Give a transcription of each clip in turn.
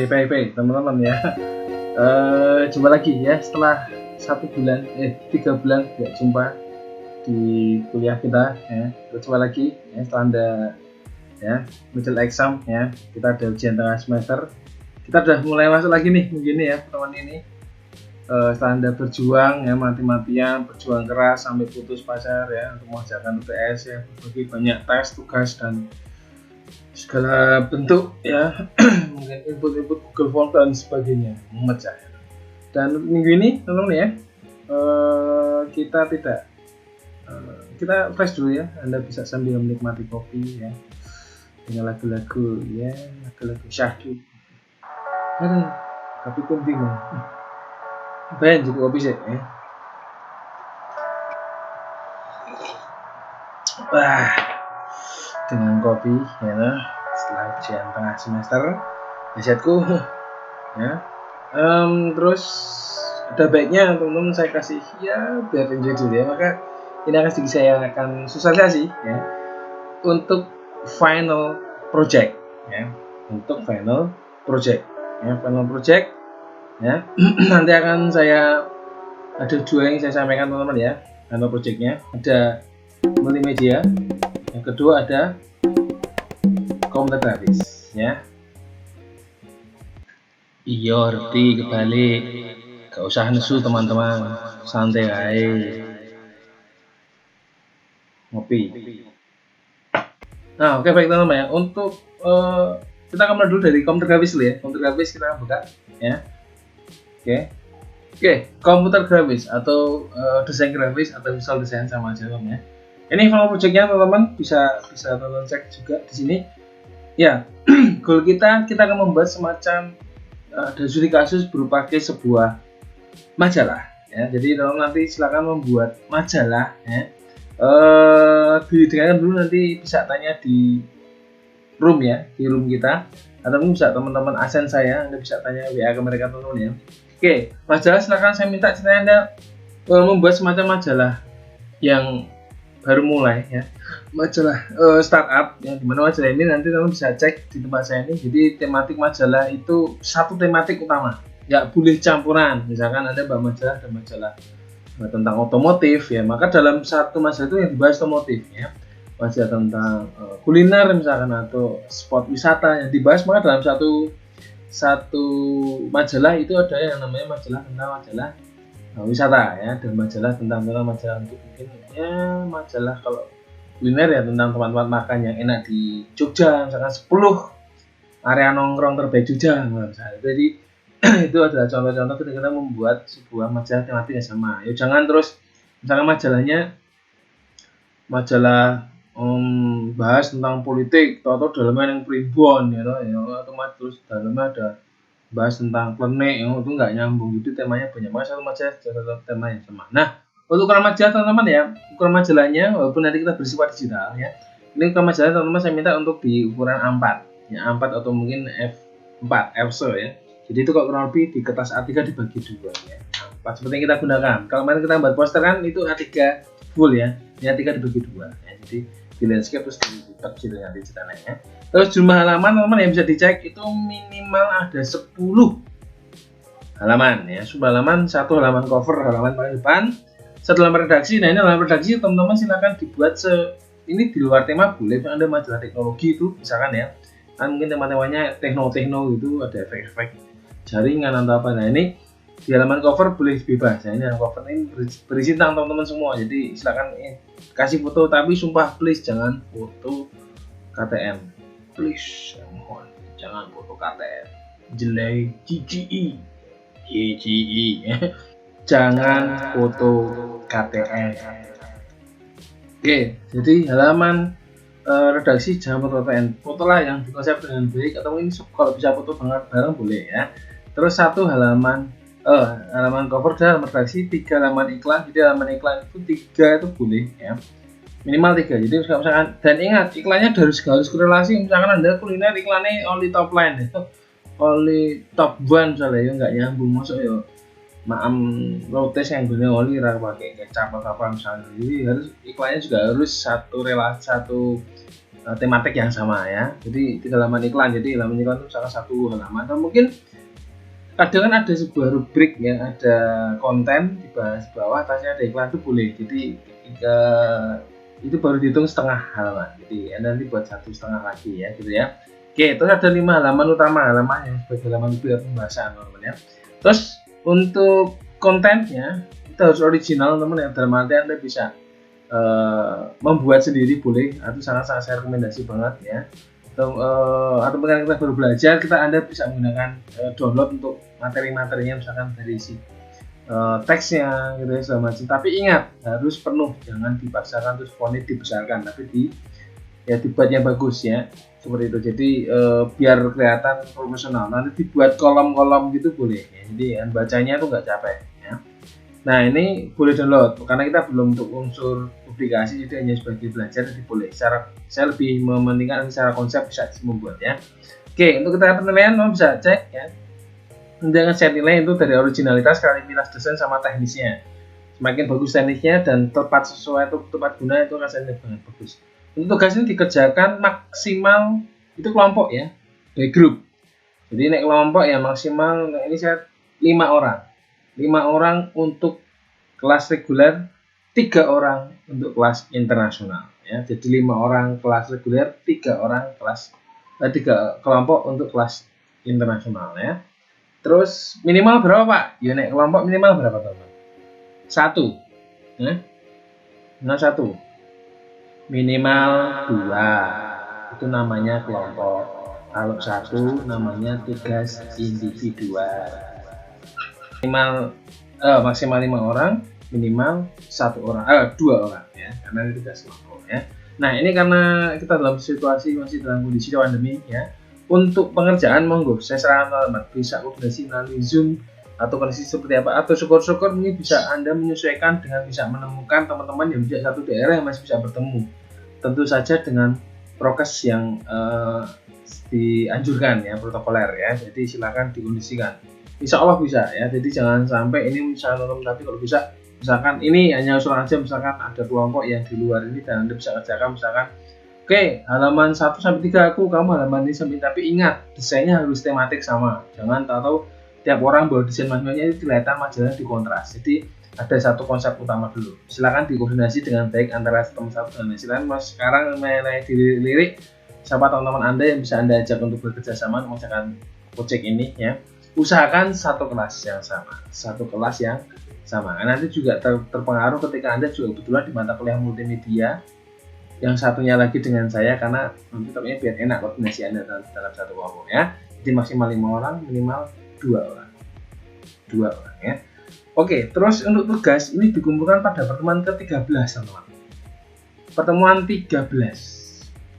Oke, baik teman-teman ya. Jumpa lagi ya setelah 3 bulan nggak jumpa di kuliah kita ya. Jumpa lagi ya setelah Anda ya middle exam ya. Kita ada ujian tengah semester. Kita udah mulai masuk lagi nih begini ya teman ini. Setelah Anda berjuang ya mati-matian, berjuang keras sampai putus pacar ya untuk mengerjakan UTS ya, berbagai banyak tes, tugas dan segala bentuk ya mungkin input Google Form dan sebagainya memecah. Dan minggu ini teman-teman ya kita fresh dulu ya. Anda bisa sambil menikmati kopi ya dengan lagu-lagu ya, lagu-lagu syahdu. Tapi penting banyak juga kopi sih ya. Wah, dengan kopi ya setelah ujian tengah semester risetku ya. Terus ada baiknya teman-teman saya kasih ya biar enjoy dulu ya. Maka ini akan sedikit saya akan sosialisasi ya untuk final project ya, untuk final project ya. Nanti akan saya ada 2 yang saya sampaikan teman-teman ya. Final projectnya ada multimedia, yang kedua ada komputer grafis ya. Iya, ngerti kebalik. Gak usah nesu teman-teman, santai aja. Ngopi. Nah, oke baik teman-teman ya. Untuk kita akan mulai dulu dari komputer grafis dulu ya. Komputer grafis kita buka ya. Oke, komputer grafis atau desain grafis atau visual design sama aja ya. Ini final projectnya teman-teman bisa teman-teman cek juga di sini. Ya, goal kita akan membuat semacam ada studi kasus berupa sebuah majalah ya. Jadi teman-teman nanti silakan membuat majalah ya. Didengarkan dulu, nanti bisa tanya di room ya, di room kita, atau bisa teman-teman asen saya, Anda bisa tanya WA ke mereka teman-teman ya. Oke, majalah silakan saya minta ceritanya Anda membuat semacam majalah yang baru mulai ya, majalah startup yang dimana majalah ini nanti teman bisa cek di tempat saya ini. Jadi tematik majalah itu satu tematik utama, nggak boleh campuran. Misalkan Anda buat majalah dan majalah tentang otomotif ya, maka dalam satu majalah itu yang dibahas otomotif ya, majalah tentang kuliner misalkan atau spot wisata yang dibahas, maka dalam satu majalah itu ada yang namanya majalah tentang majalah wisata ya, dan majalah tentang majalah untuk mungkin ya majalah kalau kuliner ya tentang tempat-tempat makan yang enak di Jogja, misalkan 10 area nongkrong terbaik Jogja misalnya. Jadi itu adalah contoh-contoh ketika kita membuat sebuah majalah tematik yang sama. Ya jangan terus misalkan majalah bahas tentang politik atau dalamnya yang primbon ya, atau terus dalamnya ada bahas tentang klenik itu nggak nyambung. Itu temanya banyak banget, satu majalah tema yang sama. Nah, untuk ukuran majalah teman-teman ya, ukuran majalahnya walaupun nanti kita bersifat digital ya, ini ukuran majalah teman-teman saya minta untuk di ukuran A4 ya, A4 atau mungkin F4 F4 ya. Jadi itu kalau kurang lebih di kertas A3 dibagi 2 ya, A4 seperti yang kita gunakan. Kalau kemarin kita buat poster kan itu A3 full ya, ini A3 dibagi 2 ya. Jadi di landscape terus dilipat gitu nanti ceritanya. Terus jumlah halaman teman-teman yang bisa dicek itu minimal ada 10 halaman ya. Sebuah halaman, satu halaman cover, halaman paling depan, satu halaman redaksi. Nah, ini halaman redaksi teman-teman silakan dibuat ini di luar tema boleh. Anda majalah teknologi itu misalkan ya, kan mungkin tema-temanya tekno gitu, ada efek-efek jaringan atau apa. Nah, ini di halaman cover boleh bebas. Nah, ini halaman cover ini berisi tentang teman-teman semua. Jadi silakan kasih foto, tapi sumpah please jangan foto KTM. Please, mohon jangan foto KTM. Jelek GGE. Jangan foto KTM. Oke, jadi halaman redaksi jangan foto KTM. Fotolah yang dikonsep dengan baik, atau ini kalau bisa foto bareng boleh ya. Terus satu halaman cover dan halaman redaksi, 3 halaman iklan. Jadi halaman iklan itu 3 itu boleh ya, minimal 3. Jadi misalkan, dan ingat iklannya harus korelasi. Misalkan Anda kuliner iklannya only top line itu only top 1 misalnya ya, nggak nyambung masuk ya maam lotes yang guna oli pakai kecap atau apa misalnya. Jadi harus iklannya juga harus satu relasi, satu tematik yang sama ya. Jadi 3 halaman iklan. Jadi halaman iklan itu salah satu halaman. Atau mungkin kadang kan ada sebuah rubrik ya, ada konten di bawah atasnya ada iklan, itu boleh. Jadi itu baru dihitung setengah halaman. Jadi Anda nanti buat 1,5 lagi ya gitu ya. Oke, terus ada 5 halaman utama, halamannya sebagai halaman biar pembahasan teman-teman ya. Terus untuk kontennya itu harus original teman-teman ya, dalam arti Anda bisa membuat sendiri boleh, itu sangat-sangat saya rekomendasi banget ya. Atau mungkin kita baru belajar, Anda bisa menggunakan download untuk materi-materinya, misalkan dari si teksnya gitu ya segala macam. Tapi ingat, harus penuh, jangan dipaksakan terus fonit dibesarkan, tapi dibuatnya bagus ya, seperti itu. Jadi biar kelihatan profesional. Nanti dibuat kolom-kolom gitu boleh ya. Jadi bacanya tuh nggak capek ya. Nah, ini boleh download karena kita belum untuk unsur publikasi, jadi hanya sebagai belajar, jadi boleh. Saya lebih mementingkan secara konsep bisa membuat ya. Oke, untuk kita penilaian kamu bisa cek ya. Dengan saya nilai itu dari originalitas, kreativitas desain sama teknisnya. Semakin bagus teknisnya dan tepat sesuai untuk tepat guna, itu rasanya sangat bagus. Untuk tugas ini dikerjakan maksimal itu kelompok ya, by group. Jadi naik kelompok ya maksimal, ini saya 5 orang. 5 orang untuk kelas reguler, 3 orang untuk kelas internasional ya. Jadi 5 orang kelas reguler, 3 orang kelas 3 kelompok untuk kelas internasional ya. Terus minimal berapa Pak? Ya naik kelompok minimal berapa teman? 1 ya. Nah 1 minimal 2 itu namanya kelompok. Kalau 1 namanya tugas individual. Maksimal 5 orang, minimal 2 orang ya, karena itu tugas kelompok ya. Nah, ini karena kita dalam situasi masih dalam kondisi pandemi ya. Untuk pengerjaan monggo saya sarankan teman bisa koordinasi melalui Zoom atau kondisi seperti apa, atau syukur-syukur ini bisa Anda menyesuaikan dengan bisa menemukan teman-teman yang di satu daerah yang masih bisa bertemu. Tentu saja dengan prokes yang dianjurkan ya, protokoler ya. Jadi silakan dikondisikan. Insya Allah bisa ya. Jadi jangan sampai ini misalnya tapi kalau bisa misalkan ini hanya usulan aja, misalkan ada kelompok yang di luar ini dan Anda bisa kerjakan misalkan oke, halaman 1-3 kamu halaman ini sampai, tapi ingat desainnya harus tematik sama. Jangan tahu tiap orang bawa desain masing-masing, itu kelihatan majalahnya di kontras. Jadi ada satu konsep utama dulu. Silakan dikoordinasi dengan baik antara teman satu dan lain. Mas sekarang mengenai dilirik, siapa teman-teman Anda yang bisa Anda ajak untuk bekerja sama mengerjakan project ini ya. Usahakan satu kelas yang sama. Nanti juga terpengaruh ketika Anda juga kebetulan di mata kuliah multimedia, yang satunya lagi dengan saya, karena nanti tapi biar enak koordinasi Anda dalam satu kelompok ya. Jadi maksimal 5 orang, minimal 2 orang ya. Oke, terus untuk tugas ini dikumpulkan pada pertemuan ke-13 teman-teman. Pertemuan 13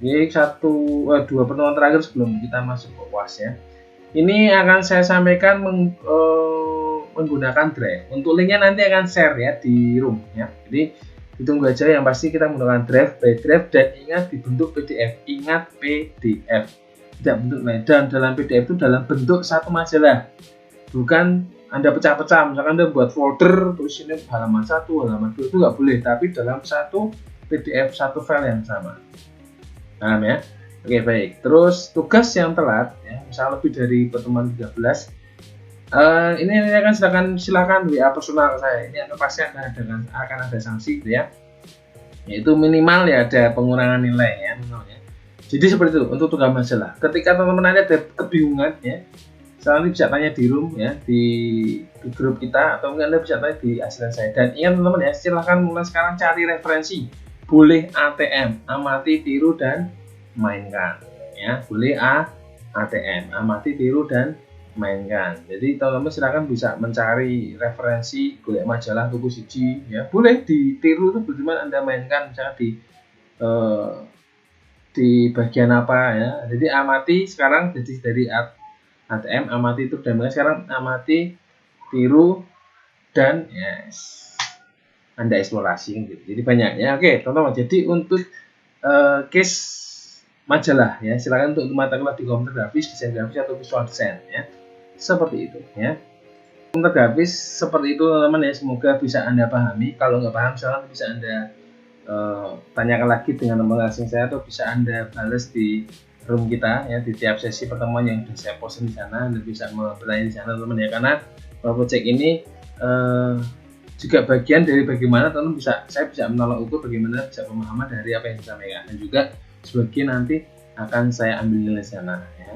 ini 2 pertemuan terakhir sebelum kita masuk ke UAS ya. Ini akan saya sampaikan menggunakan drive. Untuk linknya nanti akan share ya di room ya. Jadi ditunggu aja, yang pasti kita menggunakan drive by drive, dan ingat dibentuk PDF. Ingat PDF, tidak bentuk lain. Dan dalam PDF itu dalam bentuk satu majalah, bukan Anda pecah-pecah. Misalkan Anda buat folder terus ini halaman 1, halaman 2, itu nggak boleh, tapi dalam satu PDF, satu file yang sama. Paham ya? Oke, baik. Terus tugas yang telat ya, misalnya lebih dari pertemuan 13, ini akan silakan WA personal saya. Ini pasti akan ada sanksi gitu ya. Yaitu minimal ya ada pengurangan nilai ya minimalnya. Jadi seperti itu untuk tugas masalah. Ketika teman-teman ada kebingungan ya, nanti bisa tanya di room ya, di grup kita, atau mungkin Anda bisa tanya di asisten saya. Dan ingat teman-teman ya, silahkan mulai sekarang cari referensi. Boleh ATM, amati, tiru, dan mainkan ya. Boleh ATM, amati, tiru, dan mainkan. Jadi teman-teman silakan bisa mencari referensi, golek majalah tuku siji ya. Boleh ditiru itu bagaimana Anda mainkan, misalnya di bagian apa ya. Jadi amati sekarang jadi dari ATM, amati, tiru, dan mainkan. Sekarang amati, tiru, dan yes, Anda eksplorasi gitu. Jadi banyak ya. Oke, teman-teman. Jadi untuk case majalah ya, silakan untuk mata kuliah di komputer grafis, desain grafis, atau visual design ya. Seperti itu ya. Komputer grafis seperti itu teman-teman ya, semoga bisa Anda pahami. Kalau nggak paham, silakan bisa Anda tanyakan lagi dengan nomor asing saya, atau bisa Anda balas di room kita ya, di tiap sesi pertemuan yang sudah saya post di sana. Anda bisa bertanya di sana teman-teman ya, karena project ini juga bagian dari bagaimana teman saya bisa menolong ukur bagaimana bisa pemahaman dari apa yang disampaikan, dan juga sebagian nanti akan saya ambil nilai sana ya.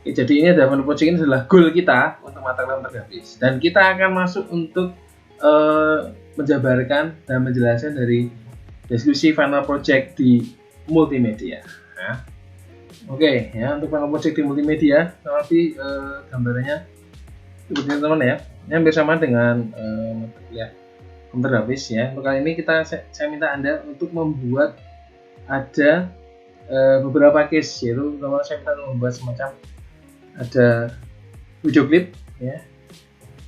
Jadi ini adalah project ini adalah goal kita untuk mata kuliah grafis, dan kita akan masuk untuk menjabarkan dan menjelaskan dari diskusi final project di multimedia. Nah, Oke ya, untuk final project di multimedia, tapi gambarannya seperti ini teman ya, yang bersama dengan mata kuliah komputer grafis ya. Untuk kali ini saya minta Anda untuk membuat ada beberapa case, yaitu saya minta membuat semacam ada video klip ya.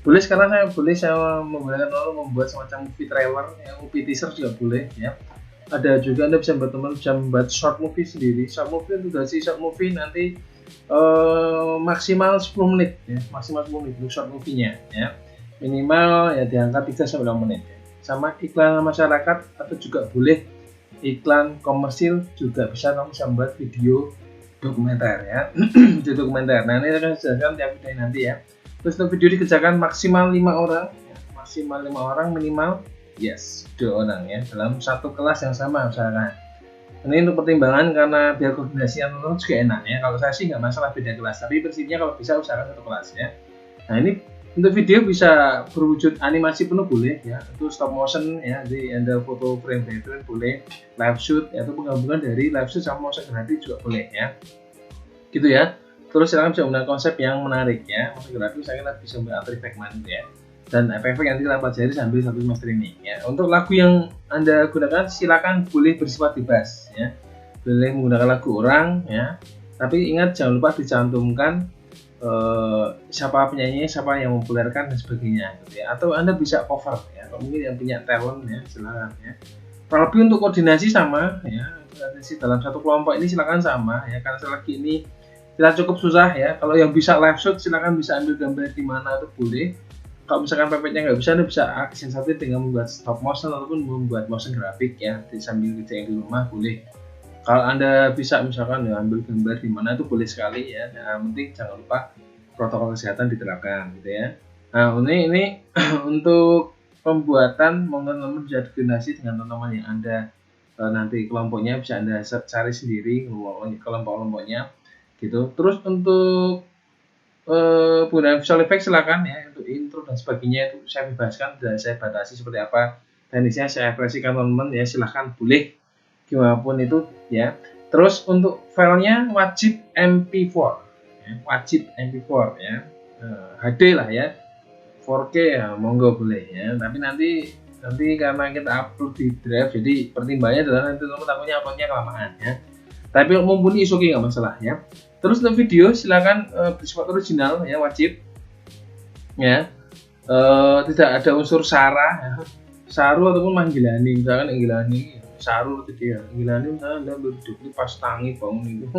Boleh sekarang saya membuat semacam movie trailer ya, movie teaser juga boleh ya. Ada juga Anda bisa membuat short movie sendiri. Short movie itu durasi short movie nanti maksimal 10 menit ya, maksimal 10 menit untuk short movie-nya ya. Minimal ya di angka 3 sampai 6 menit ya. Sama iklan masyarakat atau juga boleh iklan komersil juga bisa, kamu bisa membuat video dokumenter ya. Video dokumenter. Nah, ini akan dijelaskan tiap video nanti ya. Terus untuk video dikerjakan maksimal 5 orang ya. Maksimal 5 orang, minimal 2 orang ya, dalam satu kelas yang sama misalkan. Ini untuk pertimbangan karena biar koordinasi teman-teman juga enak ya. Kalau saya sih nggak masalah beda kelas, tapi prinsipnya kalau bisa usahakan satu kelas ya. Nah, ini untuk video bisa berwujud animasi penuh boleh ya, itu stop motion ya, jadi Anda foto frame by frame boleh, live shoot ya, atau penggabungan dari live shoot sama motion grafis juga boleh ya, gitu ya. Terus silakan bisa menggunakan konsep yang menarik ya, motion grafis saya kira bisa membuat After Effects ya, dan efek-efek yang kita pelajari sambil satu semester ini ya. Untuk lagu yang Anda gunakan silakan boleh bersifat bebas ya, boleh menggunakan lagu orang ya, tapi ingat jangan lupa dicantumkan siapa penyanyi, siapa yang mempopulerkan dan sebagainya gitu ya. Atau Anda bisa cover ya, kalau mungkin yang punya talent ya silakan ya. Terlebih untuk koordinasi sama ya, koordinasi dalam satu kelompok ini silakan sama ya, karena lagi ini kita cukup susah ya. Kalau yang bisa live shoot silakan bisa ambil gambar di mana itu boleh. Kalau misalkan pepetnya nggak bisa, Anda bisa aksen satu dengan membuat stop motion ataupun membuat motion grafik ya, sambil kerja di rumah boleh. Kalau Anda bisa misalkan ya ambil gambar di mana itu boleh sekali ya. Nah, penting jangan lupa protokol kesehatan diterapkan gitu ya. Nah, ini untuk pembuatan teman-teman bisa koordinasi dengan teman-teman yang Anda nanti kelompoknya bisa Anda cari sendiri kelompok-kelompoknya gitu. Terus untuk penggunaan visual effect silakan ya, untuk intro dan sebagainya itu saya bebaskan dan saya batasi seperti apa teknisnya, saya ekspresikan teman-teman ya, silahkan boleh gimana pun itu ya. Terus untuk filenya wajib MP4 ya, wajib MP4 ya, HD lah ya, 4K ya monggo boleh ya, tapi nanti karena kita upload di drive jadi pertimbangannya adalah nanti teman takutnya uploadnya kelamaan ya, tapi mumpuni oke nggak masalah ya. Terus untuk video silakan bersifat original ya, wajib ya, tidak ada unsur sara ya, saru ataupun manggilani, misalkan manggilani saru itu dia manggilani, misalnya Anda berdua pas tangi bangun itu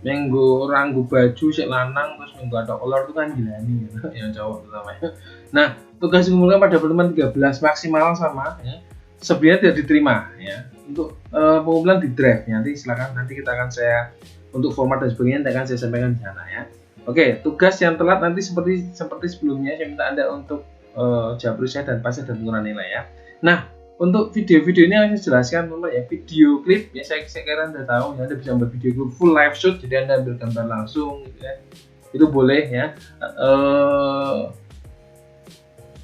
menggo ranggu baju sik lanang terus menggo ada kolor itu kan gilani ya, yang cowok namanya. Nah, tugas dikumpulkan pada pertemuan 13 maksimal sama ya, sebenarnya tidak diterima ya. Untuk pengumpulan di drive nanti silakan, nanti kita akan saya untuk format dan sebagainya akan saya sampaikan di sana ya. Oke, tugas yang telat nanti seperti sebelumnya saya minta Anda untuk jawab saya dan pasti ada pengurangan nilai ya. Nah, untuk video-video ini akan saya jelaskan dulu ya, video klip ya, saya kira Anda tahu ya, Anda bisa membuat video klip full live shoot, jadi Anda ambil gambar langsung gitu ya, itu boleh ya.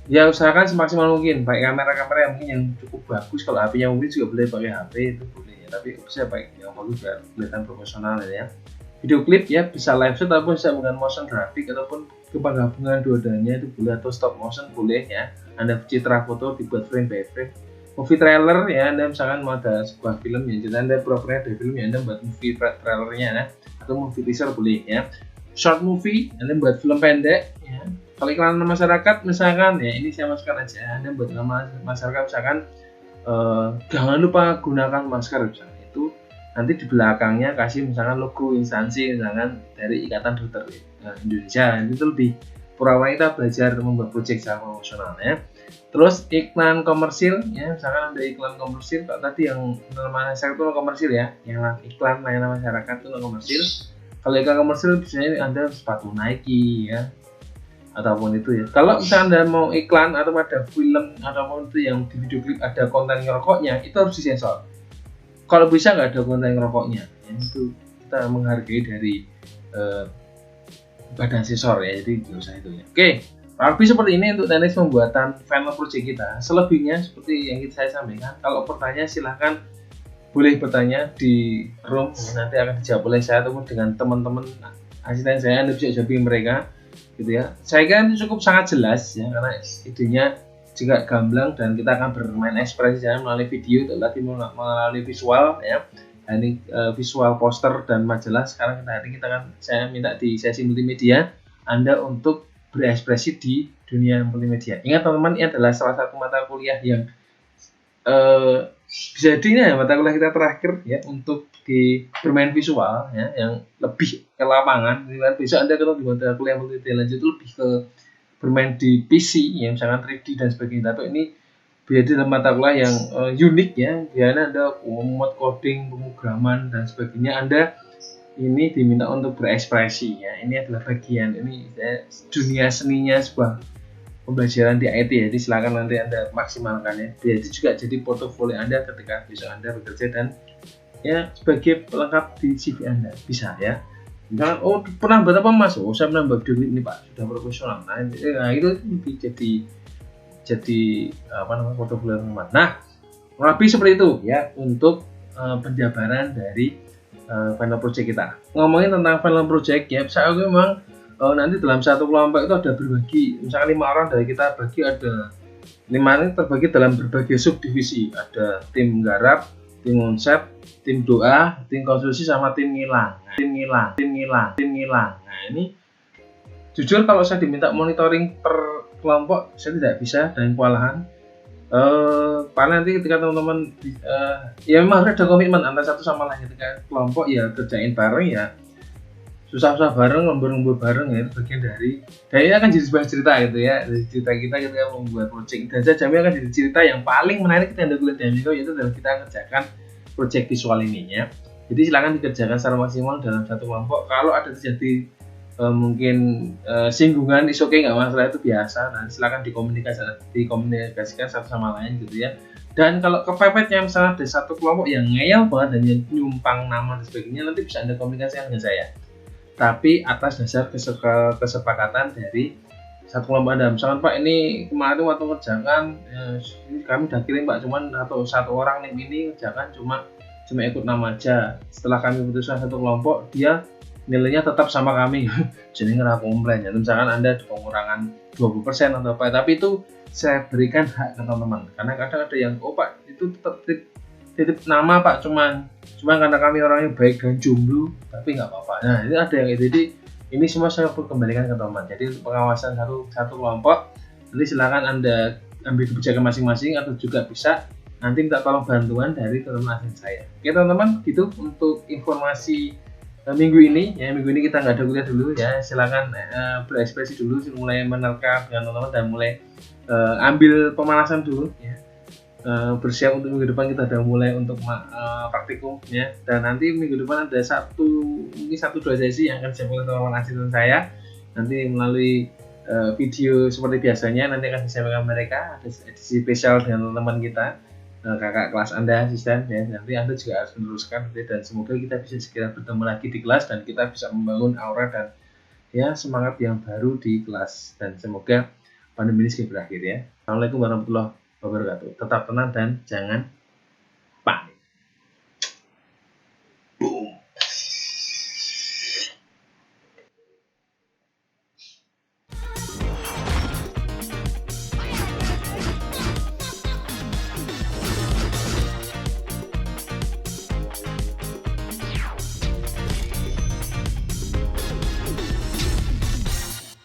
Ya usahakan semaksimal mungkin pakai kamera-kamera yang mungkin yang cukup bagus, kalau HP-nya mungkin juga boleh pakai HP itu boleh ya, tapi bisa pakai yang bagus biar kelihatan profesional ya. Video klip ya bisa live shoot ataupun bisa menggunakan motion grafik ataupun penggabungan dua-duanya itu boleh, atau stop motion boleh ya. Anda citra foto dibuat frame by frame. Movie trailer ya, Anda misalkan mau ada sebuah film ya, jadi Anda pura-pura ada film ya, Anda buat movie trailernya ya, atau movie teaser boleh ya. Short movie, Anda buat film pendek ya. Kalau iklan masyarakat misalkan ya, ini saya masukkan aja, Anda buat nama masyarakat misalkan jangan lupa gunakan masker misalkan, itu nanti di belakangnya kasih misalkan logo instansi misalkan dari Ikatan Dokter Indonesia, itu lebih pura-pura kita belajar membuat project secara profesional ya. Terus iklan komersil ya, misalkan ada iklan komersil, kalau tadi yang layanan masyarakat itu komersil ya, yang iklan layanan masyarakat itu komersil. Kalau iklan komersil biasanya Anda sepatu Nike ya, ataupun itu ya. Kalau misalnya Anda mau iklan atau ada film ataupun itu yang di video klip ada konten ngerokoknya, itu harus disensor. Kalau bisa nggak ada konten ngerokoknya, ya, itu kita menghargai dari badan sensor ya, jadi nggak usah itu ya. Oke. Lebih seperti ini untuk teknis pembuatan final project kita. Selebihnya seperti yang saya sampaikan. Kalau pertanyaan silahkan boleh bertanya di room, nanti akan dijawab oleh saya ataupun dengan teman-teman asisten saya. Anda bisa jawab mereka, gitu ya. Saya kira itu cukup sangat jelas ya, karena idenya juga gamblang dan kita akan bermain ekspresi melalui video, tadi melalui visual ya. Ini visual poster dan majalah. Sekarang saya minta di sesi multimedia Anda untuk berekspresi di dunia multimedia. Ingat teman-teman, ini adalah salah satu mata kuliah yang bisa jadinya mata kuliah kita terakhir ya untuk di bermain visual ya, yang lebih ke lapangan. Besok Anda kalau di mata kuliah multimedia lanjut lebih ke bermain di PC ya, misalkan 3D dan sebagainya. Tapi ini beda mata kuliah yang unik ya. Biasanya Anda membuat coding, pemrograman dan sebagainya. Anda ini diminta untuk berekspresi ya. Ini adalah bagian ini dunia seninya sebuah pembelajaran di IT ya. Jadi silakan nanti Anda maksimalkan ya. Jadi juga jadi portofolio Anda ketika besok Anda bekerja dan ya sebagai pelengkap di CV Anda bisa ya. Misalkan pernah buat apa Mas? Saya pernah buat video ini Pak, sudah profesional. Nah itu lebih jadi portofolio teman. Nah lebih seperti itu ya untuk penjabaran dari final project kita. Ngomongin tentang final project ya, saya memang nanti dalam satu kelompok itu ada berbagi, misalnya 5 orang dari kita bagi, ada 5 ini terbagi dalam berbagai subdivisi, ada tim garap, tim konsep, tim doa, tim konstruksi sama tim ngilang. Nah ini jujur kalau saya diminta monitoring per kelompok saya tidak bisa dan kewalahan. Paling nanti ketika teman-teman ya memang harus ada komitmen antara satu sama lain. Ketika kelompok ya kerjain bareng ya, susah-susah bareng, lembur-lembur bareng ya, itu bagian dari akan jadi sebuah cerita gitu ya, dari cerita kita ketika membuat project. Dan saya jamin akan jadi cerita yang paling menarik kita Anda kuliah di Amigo, yaitu dalam kita kerjakan project visual ini ya. Jadi silakan dikerjakan secara maksimal dalam satu kelompok. Kalau ada terjadi mungkin singgungan, is okay, nggak masalah, itu biasa. Dan silakan dikomunikasikan satu sama lain gitu ya. Dan kalau kepepetnya misalnya ada satu kelompok yang ngeyel banget dan yang nyumpang nama dan sebagainya, nanti bisa Anda komunikasikan dengan saya. Tapi atas dasar kesepakatan dari satu kelompok Anda. Misalkan Pak, ini kemarin waktu kerjakan ini kami udah kirim Pak, cuman satu orang ini kerjakan cuma ikut nama aja. Setelah kami putuskan satu kelompok, dia nilainya tetap sama kami. Jadi nggak komplain ya. Misalkan Anda ada pengurangan 20% atau apa, tapi itu saya berikan hak ke teman-teman. Karena kadang ada yang Pak itu tetap titip nama Pak, cuman karena kami orangnya baik dan jomblo, tapi nggak apa-apa. Nah ini ada yang jadi ini semua saya kembalikan ke teman. Jadi pengawasan satu kelompok, nanti silakan Anda ambil kebijakan masing-masing atau juga bisa nanti minta tolong bantuan dari teman-teman asing saya. Oke teman-teman, gitu untuk informasi minggu ini ya. Minggu ini kita nggak ada kuliah dulu ya, silakan berekspresi dulu, mulai menerka dengan teman-teman dan mulai ambil pemanasan dulu ya. Bersiap untuk minggu depan kita udah mulai untuk praktikum ya. Dan nanti minggu depan ada mungkin 1-2 sesi yang akan disampaikan teman-teman asisten saya nanti melalui video seperti biasanya. Nanti akan disampaikan mereka, ada edisi spesial dengan teman-teman kita, kakak kelas Anda, asisten ya. Nanti Anda juga harus meneruskan dan semoga kita bisa segera bertemu lagi di kelas dan kita bisa membangun aura dan ya semangat yang baru di kelas, dan semoga pandemi ini segera berakhir ya. Assalamualaikum warahmatullahi wabarakatuh. Tetap tenang dan jangan